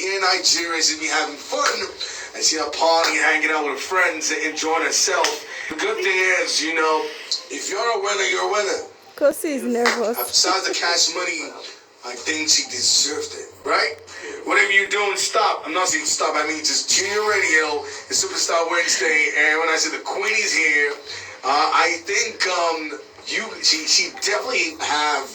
here in Nigeria. She'll be having fun. And she's partying, hanging out with her friends, and enjoying herself. The good thing is, you know, if you're a winner, you're a winner. Khosi is nervous. Besides the cash money, I think she deserved it, right? Whatever you're doing, stop. I'm not saying stop. I mean, just tune your radio. It's Superstar Wednesday, and when I say the Queen is here, I think she definitely have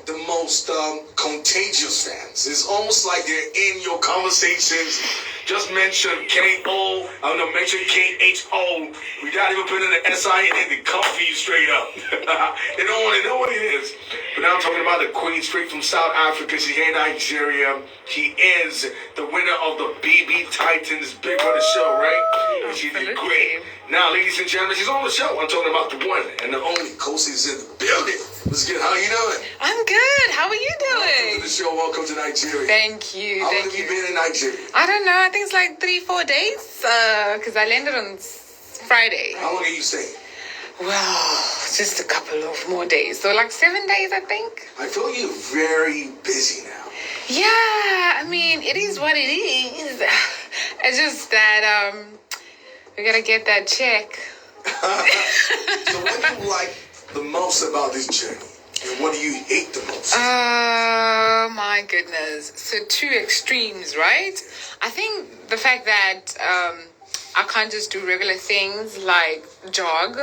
the most contagious fans. It's almost like they're in your conversations. Just mention K-O, mention K-H-O. Without even putting the S-I in it, they come for you straight up. They don't want to know what it is. But now I'm talking about the Queen straight from South Africa. She's here in Nigeria. She is the winner of the bbtitans Big Brother show, right? And she did great. Now, ladies and gentlemen, she's on the show. I'm talking about the one and the only. Khosi is in the building. What's good? How are you doing? I'm good. How are you doing? Welcome to the show. Welcome to Nigeria. Thank you. How long have you been in Nigeria? I don't know. I think it's like 3-4 days. Because I landed on Friday. How long are you staying? Well, just a couple of more days. So like 7 days, I think. I feel you're very busy now. Yeah. I mean, it is what it is. It's just that we gotta get that check. So what do you like the most about this journey? And what do you hate the most? Oh my goodness. So two extremes, right? I think the fact that I can't just do regular things like jog,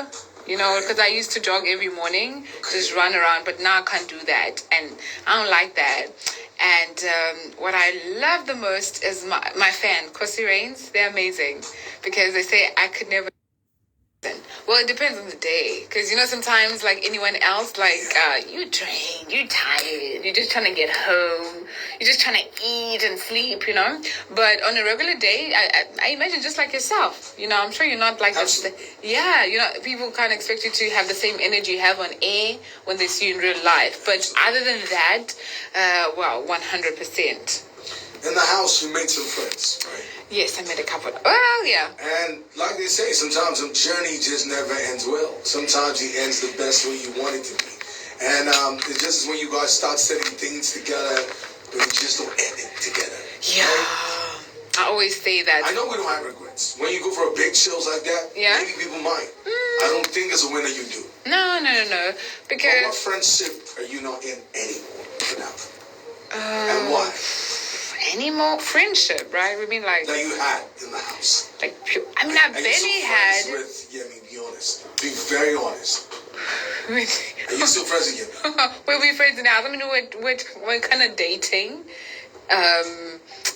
you know, because I used to jog every morning, just run around, but now I can't do that. And I don't like that. And what I love the most is my fan, Khosi Reigns. They're amazing because they say I could never. Well, it depends on the day. Because, you know, sometimes, like anyone else, like, you drained, you tired, you're just trying to get home, you're just trying to eat and sleep, you know. But on a regular day, I imagine just like yourself, you know, I'm sure you're not like this. Yeah, you know, people can't expect you to have the same energy you have on air when they see you in real life. But other than that, well, 100%. In the house, you made some friends, right? Yes, I met a couple. Well, yeah. And like they say, sometimes a journey just never ends well. Sometimes it ends the best way you want it to be. And it's just when you guys start setting things together, but you just don't end it together. Yeah. Right? I always say that. I know we don't have regrets. When you go for a big shows like that, yeah, maybe people might. I don't think as a winner you do. No. Because... But what friendship are you not in anymore for now? And why? Any more friendship, right? We mean like that you had in the house. Like I mean, I barely had. With Yemi, be honest. Be very honest. Are you still friends with Yemi? We're friends now. I mean, we're kind of dating.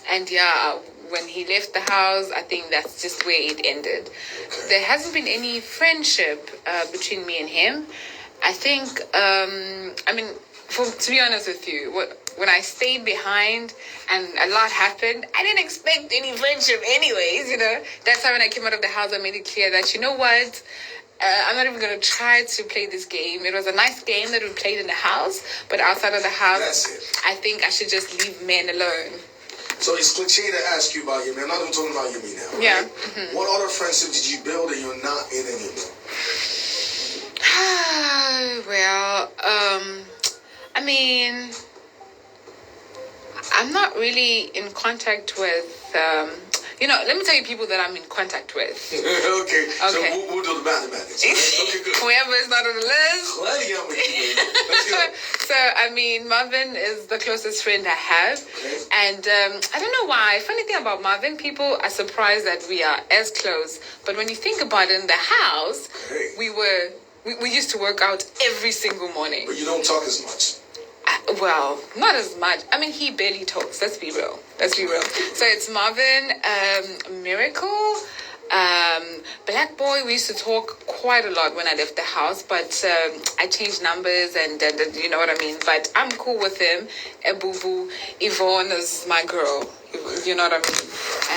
And yeah, when he left the house, I think that's just where it ended. Okay. There hasn't been any friendship between me and him. I think. I mean, to be honest with you, when I stayed behind and a lot happened, I didn't expect any friendship anyways, you know. That's why when I came out of the house, I made it clear that, you know what, I'm not even going to try to play this game. It was a nice game that we played in the house, but outside of the house, I think I should just leave men alone. So it's cliche to ask you about Yemi. I'm not even talking about Yemi now, right? Yeah. Mm-hmm. What other friendship did you build that you're not in anymore? Well, I mean... I'm not really in contact with, you know, let me tell you people that I'm in contact with. Okay. So we'll do the mathematics. Okay, good. Whoever is not on the list. Let's go. So, I mean, Marvin is the closest friend I have. Okay. And I don't know why. Funny thing about Marvin, people are surprised that we are as close. But when you think about it, in the house, we used to work out every single morning. But you don't talk as much. Well, not as much. I mean, he barely talks. Let's be real. So it's Marvin, Miracle, Black Boy. We used to talk quite a lot when I left the house, but I changed numbers and you know what I mean. But I'm cool with him. Boo Yvonne is my girl. You know what I mean.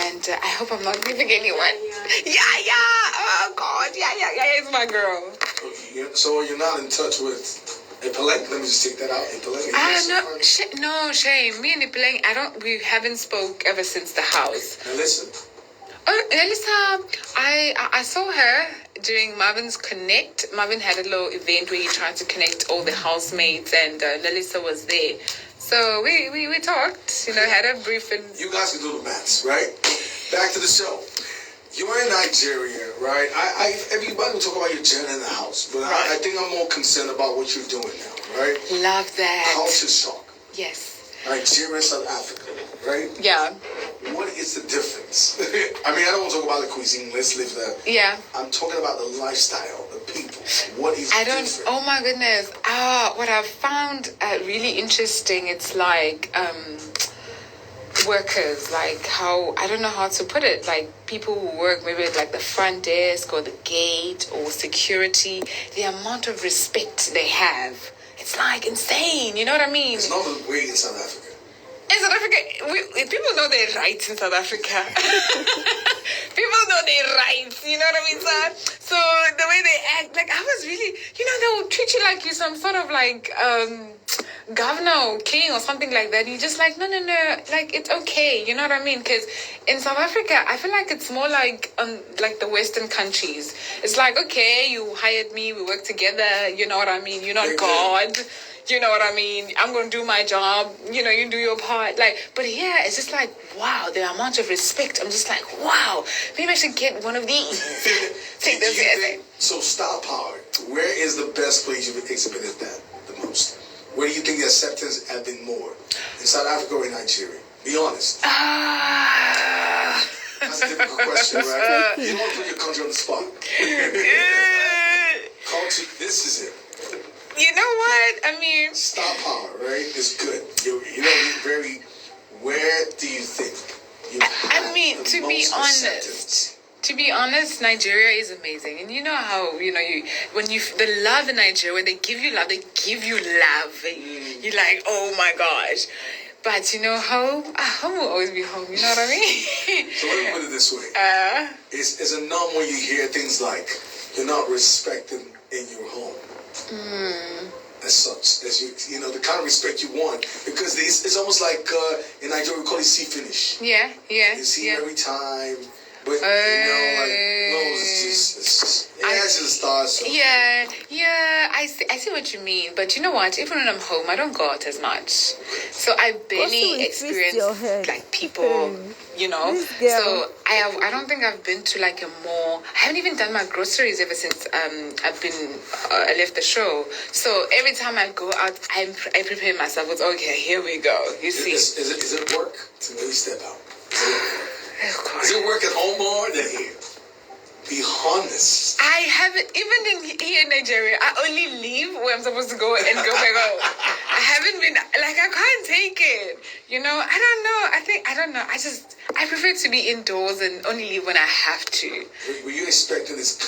And I hope I'm not leaving anyone. Yeah. Oh God. Yeah. It's my girl. Okay, so you're not in touch with. Ipeleng, let me just take that out. No, shame. Me and Ipeleng, we haven't spoke ever since the house. Now listen. Oh, Elisa, I saw her during Marvin's Connect. Marvin had a little event where he tried to connect all the housemates, and Lalisa was there. So we talked, had a brief and You guys can do the maths, right? Back to the show. You're in Nigeria, right? Everybody will talk about your journey in the house, but I think I'm more concerned about what you're doing now, right? Love that. Culture shock. Yes. Nigeria, South Africa, right? Yeah. What is the difference? I mean, I don't want to talk about the cuisine. Let's leave that. Yeah. I'm talking about the lifestyle, the people. What is different? Oh my goodness. What I've found really interesting, it's like workers, like how, I don't know how to put it, like people who work maybe at like the front desk or the gate or security, the amount of respect they have. It's like insane, you know what I mean? It's not the way in South Africa. In South Africa, people know their rights in South Africa. People know their rights, you know what I mean, sir? So the way they act, like I was really, they'll treat you like you're some sort of like governor or king or something like that. You're just like, no, like it's okay, you know what I mean? Because in South Africa, I feel like it's more like the Western countries. It's like, okay, you hired me, we work together, you know what I mean? You're not God. You know what I mean? I'm going to do my job. You do your part. But here, it's just like, wow, the amount of respect. I'm just like, wow, maybe I should get one of these. Take this here. So, star power. Where is the best place you've exhibited that the most? Where do you think the acceptance have been more? In South Africa or in Nigeria? Be honest. That's a difficult question, right? You don't want to put your country on the spot. Culture, this is it. You know what? I mean, star power, right? Is good. You're very. Where do you think you have to be honest, Nigeria is amazing, and you know how the love in Nigeria, when they give you love, You're like, oh my gosh. But home will always be home. You know what I mean? So let me put it this way: it's a norm when you hear things like you're not respected in your home. As such, as the kind of respect you want, because it's almost like in Nigeria we call it see finish. Yeah. You see him every time, but it's just stars. So. Yeah. I see what you mean, but you know what? Even when I'm home, I don't go out as much, so I barely experience like people. So I don't think I've been to like I haven't even done my groceries ever since I left the show. So every time I go out, I prepare myself with, okay, here we go. You see, is it work to really step out? Is it work at home more than here? Be honest. I haven't, even here in Nigeria, I only leave where I'm supposed to go and go back home. I haven't been, I can't take it. I don't know. I prefer to be indoors and only leave when I have to. Were you expecting this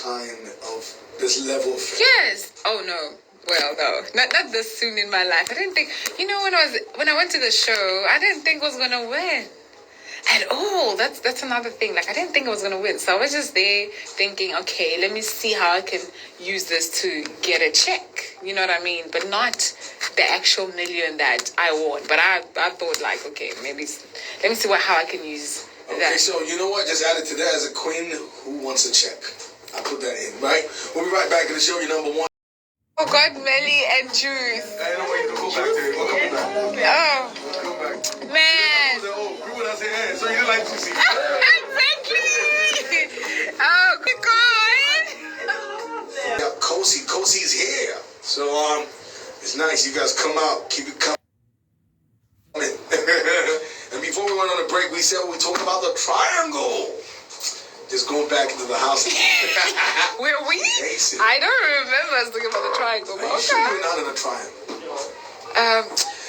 level of... Yes. Oh, no. Well, no. Not this soon in my life. I didn't think, when I went to the show, I didn't think I was going to win. At all. That's another thing. I didn't think I was going to win. So I was just there thinking, okay, let me see how I can use this to get a check. You know what I mean? But not the actual million that I won. But I thought, okay, maybe let me see how I can use that. Okay, so you know what? Just add it to that as a queen who wants a check. I put that in, right? We'll be right back in the show. You're number one. Oh, God, Melly and Juice. I don't want you to go back there. We'll come back. Oh. Come back. Man. We would have said, hey, so you didn't like to see. Exactly. Oh, good God. Yeah, Khosi's here. So, it's nice. You guys come out. Keep it coming. And before we went on a break, we said we were talking about the triangle. Just going back into the house. Were we? I don't remember us talking about the triangle. Are you sure you're not in a triangle?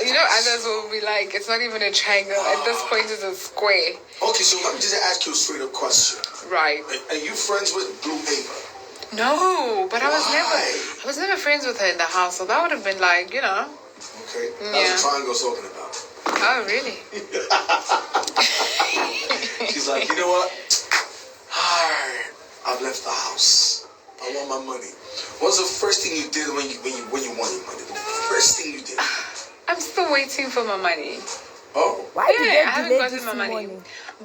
Others will be like, it's not even a triangle. At this point, it's a square. Okay, so let me just ask you a straight up question. Right. Are you friends with Blue Paper? No, but Why? I was never friends with her in the house, so that would have been like, Okay. That's what triangle's talking about. Oh, really? She's like, you know what? I've left the house. I want my money. What's the first thing you did when you won your money? The first thing you did? I'm still waiting for my money. Oh. Why did they I haven't gotten my money.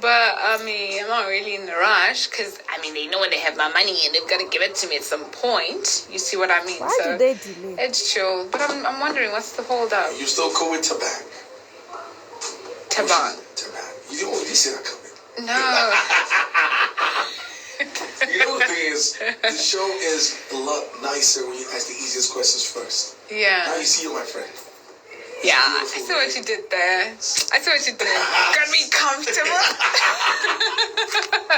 But, I'm not really in a rush because, they know when they have my money and they've got to give it to me at some point. You see what I mean? Why did they delay? It's chill. But I'm wondering, what's the hold up? You still cool with Thabang? Thabang. You don't really see that coming. No. You know the thing is, the show is a lot nicer when you ask the easiest questions first. Yeah. Now you see you're my friend. Yeah, I see what you did there. I see what you did. Got me comfortable.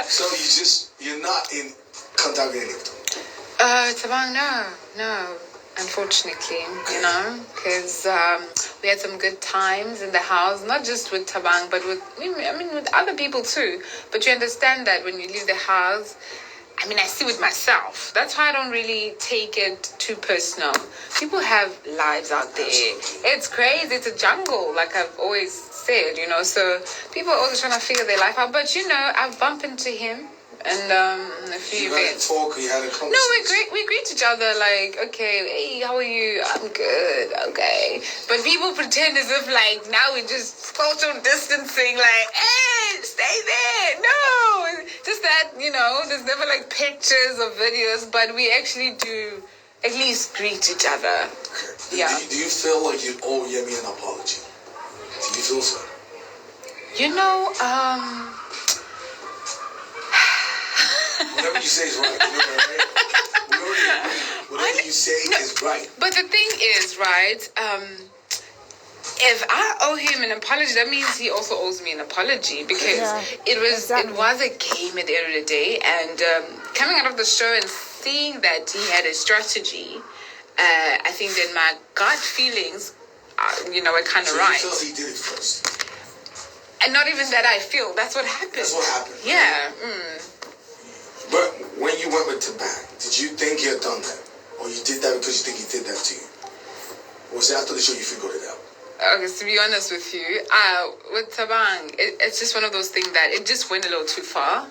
So you're not in contact with any of them? Thabang, no. Unfortunately, you know, because we had some good times in the house, not just with Thabang, but with other people too. But you understand that when you leave the house, I see with myself. That's why I don't really take it too personal. People have lives out there. Absolutely. It's crazy. It's a jungle, like I've always said, you know. So people are always trying to figure their life out. But, you know, I've bumped into him and a few events. You had a talk, you had a conversation? No, we greet each other like, okay, hey, how are you? I'm good, okay. But people pretend as if like now we're just social distancing, like, hey, stay there. No, just that, you know, there's never like pictures or videos, but we actually do at least greet each other. Okay. Yeah. Do you feel like you owe Yemi an apology? Do you feel so? You know, Whatever you say is right. You know that, right? Whatever you say is right. But the thing is, right, if I owe him an apology, that means he also owes me an apology, because it was a game at the end of the day, and coming out of the show and seeing that he had a strategy, I think that my gut feelings, were kind of right. So you feel he did it first? And not even that I feel, that's what happened. That's what happened. Yeah. But when you went with Thabang, did you think you had done that? Or you did that because you think he did that to you? Or was it after the show you figured it out? Okay, to be honest with you, with Thabang, it's just one of those things that it just went a little too far.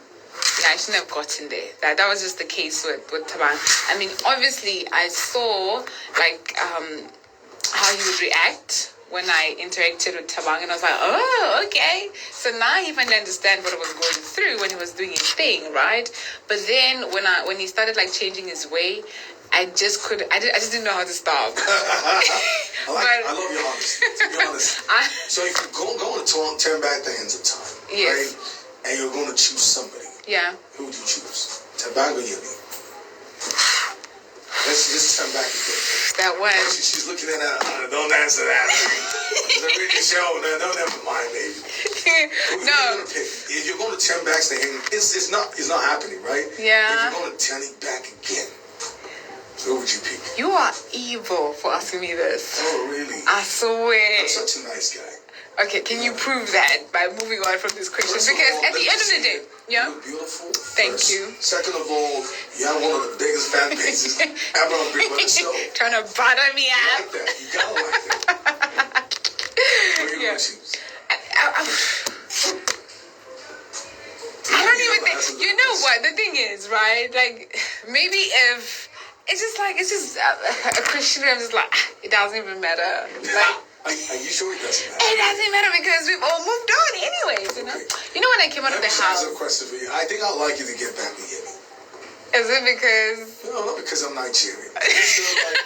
Yeah, I shouldn't have gotten there. That was just the case with Thabang. I mean, obviously, I saw, like, how he would react when I interacted with Thabang, and I was like, oh, okay. So now he finally understand what I was going through when he was doing his thing, right? But then when he started like changing his way, I just didn't know how to stop. I love your honesty, to be honest. So if you're going to turn back the hands of time, yes, right? And you're going to choose somebody, yeah, who would you choose? Thabang or Yemi? Let's just turn back again. That one. She's looking at that. Don't answer that. It's a really show. No, never mind, baby. No. If you're going to turn back the hand, it's not happening, right? Yeah. If you're going to turn it back again, who would you pick? You are evil for asking me this. Oh, really? I swear. I'm such a nice guy. Okay, can you prove that by moving on from this question? First of Because all, at the end of the day, yeah. You're beautiful. Thank first. you. Second of all, you have one of the biggest fan bases ever on Big Brother Show. Trying to butter me You out. like that. You gotta like that. Who are you gonna choose? I don't even think. You know what? The thing is, right? Like, maybe if it's just a Christian. I'm just like, it doesn't even matter. Like. Are you sure it doesn't matter? It doesn't matter because we've all moved on anyways, you know? Okay. You know when I came out of the house? I have a question for you. I think I'd like you to get back with Yemi. Is it because... No, not because I'm Nigerian. Just like,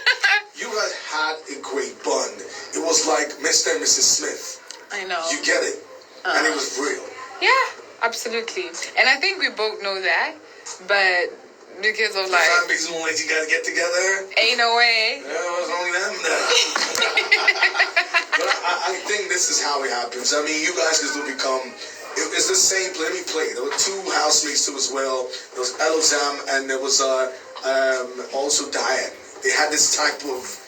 you guys had a great bond. It was like Mr. and Mrs. Smith. I know. You get it. And it was real. Yeah, absolutely. And I think we both know that, but... Because of like... The fan base won't let you guys get together. Ain't no way. Yeah, it was only them now. But I think this is how it happens. I mean, you guys can still become... It's the same... Let me play. There were two housemates too as well. There was Elozam and there was also Diane. They had this type of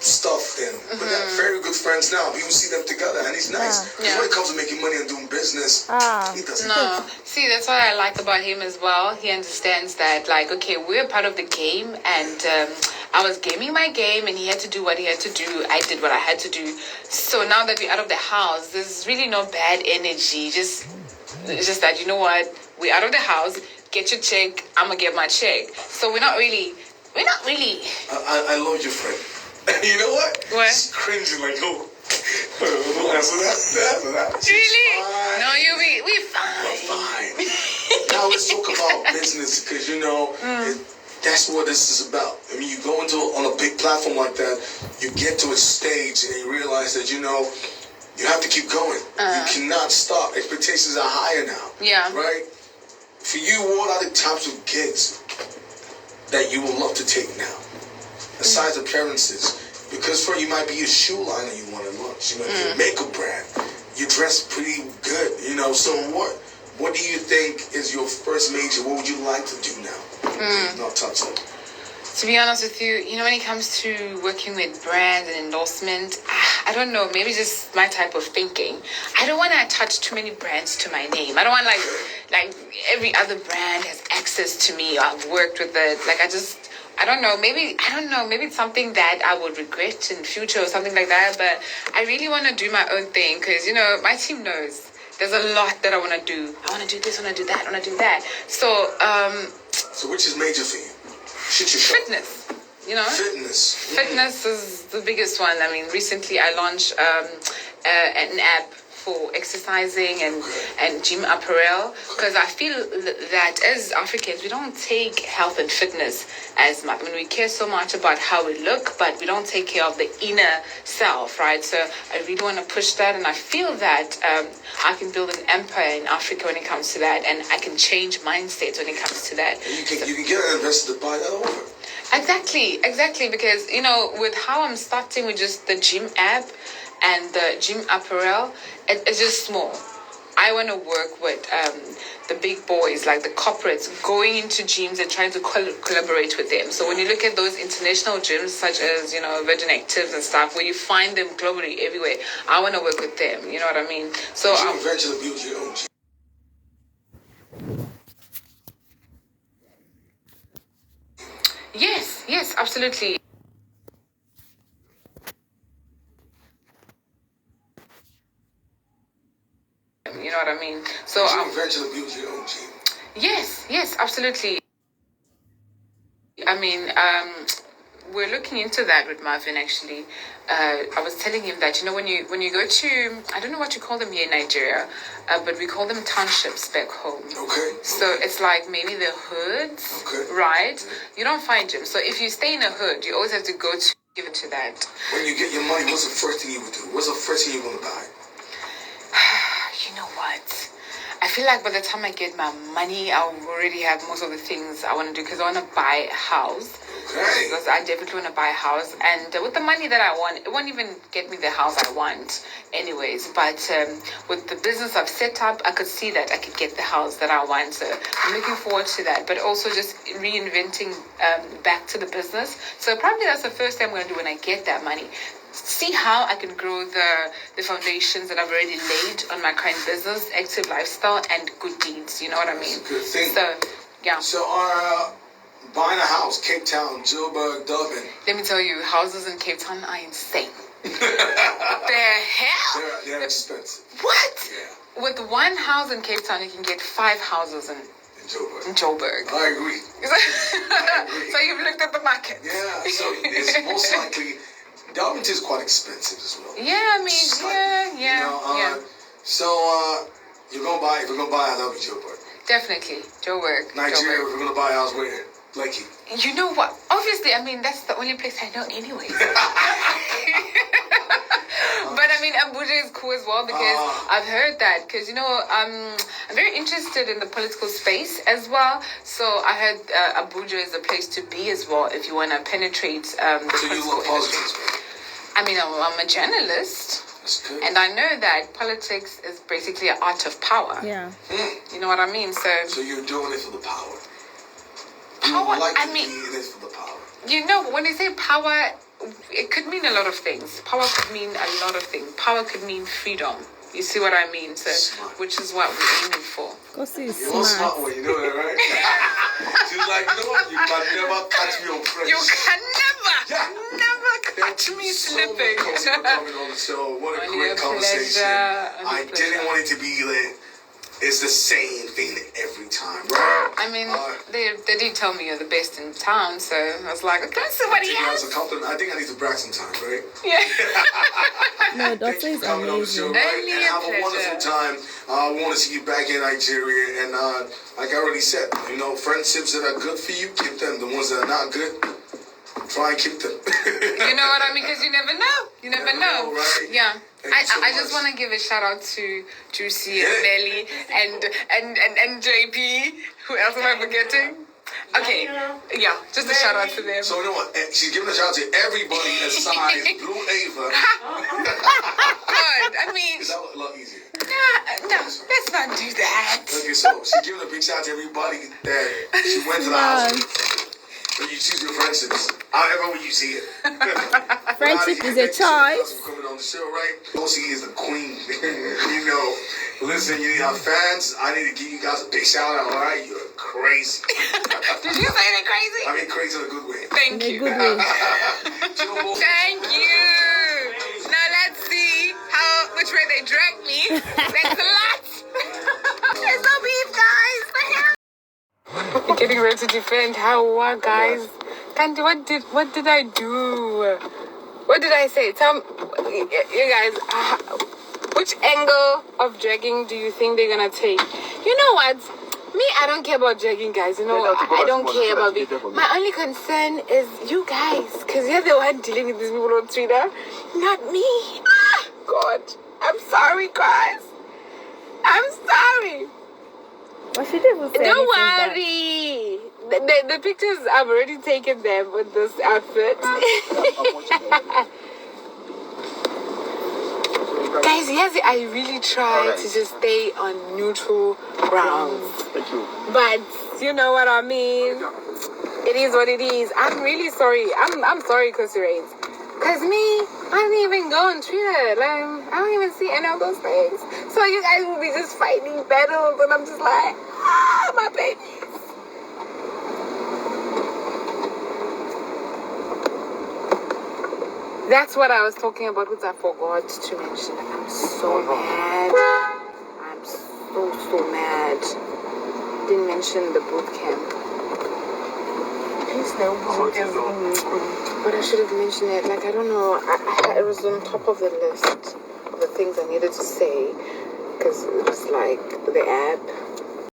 stuff then. But they're very good friends now. People see them together and he's nice. Because when it comes to making money and doing business, he doesn't. No. See, that's what I like about him as well. He understands that, like, okay, we're part of the game and I was gaming my game and he had to do what he had to do. I did what I had to do. So now that we're out of the house, there's really no bad energy. It's just that, you know what? We're out of the house. Get your check. I'm going to get my check. So we're not really... I love your friend. You know what? What? She's cringing like, oh, don't answer that. Really? Fine. No, we're fine. We're fine. Now let's talk about business because, you know, that's what this is about. I mean, you go on a big platform like that, you get to a stage and you realize that, you know, You have to keep going. You cannot stop. Expectations are higher now. Yeah. Right? For you, what are the types of gigs that you would love to take now? Besides appearances. Because for you might be a shoe line that you want to launch. You might be a makeup brand. You dress pretty good, you know. So what do you think is your first major? What would you like to do now? Not touch it. To be honest with you, you know, when it comes to working with brands and endorsement, I don't know, maybe just my type of thinking. I don't want to attach too many brands to my name. I don't want like every other brand has access to me. I've worked with it. Like I don't know, maybe it's something that I would regret in future or something like that. But I really want to do my own thing because, you know, my team knows there's a lot that I want to do. I want to do this, I want to do that, I want to do that. So which is major for you? Fitness, you know. Fitness is the biggest one. I mean, recently I launched an app for exercising and gym apparel because I feel that as Africans we don't take health and fitness as much. I mean, we care so much about how we look, but we don't take care of the inner self, right? So I really want to push that, and I feel that I can build an empire in Africa when it comes to that, and I can change mindsets when it comes to that. You can get an investor to buy that over. Exactly, because, you know, with how I'm starting with just the gym app and the gym apparel, it's just small. I want to work with the big boys, like the corporates, going into gyms and trying to collaborate with them. So when you look at those international gyms, such as, you know, Virgin Actives and stuff, where you find them globally everywhere, I want to work with them. You know what I mean? So you eventually build your own gym. Yes, absolutely. You know what I mean? So you eventually build your own gym. Yes, absolutely. I mean, we're looking into that with Marvin actually. I was telling him that, you know, when you go to, I don't know what you call them here in Nigeria, but we call them townships back home. Okay. So it's like maybe the hoods, right? You don't find gyms. So if you stay in a hood, you always have to go to give it to that. When you get your money, what's the first thing you would do? What's the first thing you want to buy? You know what? I feel like by the time I get my money, I'll already have most of the things I want to do because I want to buy a house. Okay. Because I definitely want to buy a house. And with the money that I want, it won't even get me the house I want anyways. But with the business I've set up, I could see that I could get the house that I want. So I'm looking forward to that. But also just reinventing back to the business. So probably that's the first thing I'm going to do when I get that money. See how I can grow the foundations that I've already laid on my current business, active lifestyle, and good deeds. You know what I mean? That's a good thing. So, yeah. So, buying a house, Cape Town, Joburg, Durban. Let me tell you, houses in Cape Town are insane. The hell? They're expensive. What? Yeah. With one house in Cape Town, you can get 5 houses in Joburg. I agree. So you've looked at the market. Yeah. So it's most likely. Durban is quite expensive as well. Yeah, I mean, yeah. So, if we're gonna buy a house in Joburg. Definitely, Joburg. Nigeria, if we're gonna buy a house where? Blakey. You know what? Obviously, I mean, that's the only place I know anyway. But I mean, Abuja is cool as well because I've heard that. Because, you know, I'm very interested in the political space as well. So I heard Abuja is a place to be as well if you want to penetrate the political industry. I mean, I'm a journalist. That's good. And I know that politics is basically an art of power. Yeah. You know what I mean? So you're doing it for the power. It is for the power. You know, when they say power, it could mean a lot of things. Power could mean a lot of things. Power could mean freedom. You see what I mean? So, which is what we're aiming for. Khosi is You're smart when you know that, right? She's like, you know what? You can never catch me on French. You can never catch me slipping. So much for coming on the show. What a great conversation. I didn't want it to be lit. It's the same thing every time, right? I mean, they did tell me you're the best in town, so I was like, okay, somebody else. As a compliment, I think I need to brag sometimes, right? Yeah. No, Doctor is amazing. And have a wonderful time. I want to see you back in Nigeria, and like I already said, you know, friendships that are good for you, keep them. The ones that are not good, try and keep them. You know what I mean? Because you never know. You never know. Right? Yeah. I just want to give a shout out to Juicy and Belly and JP. Who else am I forgetting? Okay, yeah, just a shout out to them. So you know what? She's giving a shout out to everybody aside Blue Ava. God, I mean, Is that a lot easier? no, let's not do that. Okay, so she's giving a big shout out to everybody that she went to the hospital. When you choose your friendships, however you see it. Friendship is a choice. For coming on the show, right? Khosi is the queen. You know, listen, you need our fans. I need to give you guys a big shout out. All right, you're crazy. Did you say that crazy? I mean, crazy in a good way. Thank In a you. good way. Thank you. Now let's see which way they drag me. Thanks a lot. There's no beef, guys. You're getting ready to defend what, guys? Candy, what did I do? What did I say? Tell me, you guys, which angle of dragging do you think they're gonna take? You know what? Me, I don't care about dragging, guys. You know, I don't care about it. My only concern is you guys, because you're the one dealing with these people on Twitter, not me. God, I'm sorry, guys. I'm sorry. What she did was say Don't anything worry. The pictures, I've already taken them with this outfit. Guys, yes, I really try to just stay on neutral grounds. Thank you. But you know what I mean. It is what it is. I'm really sorry. I'm sorry, Khosi Reigns. Cause me, I don't even go on Twitter. Like, I don't even see any of those things. So you guys will be just fighting battles, and I'm just like, my babies. That's what I was talking about, which I forgot to mention. I'm so mad. I'm so mad. Didn't mention the boot camp. But I should have mentioned it. Like, I don't know. It was on top of the list of the things I needed to say. Because it was like the app.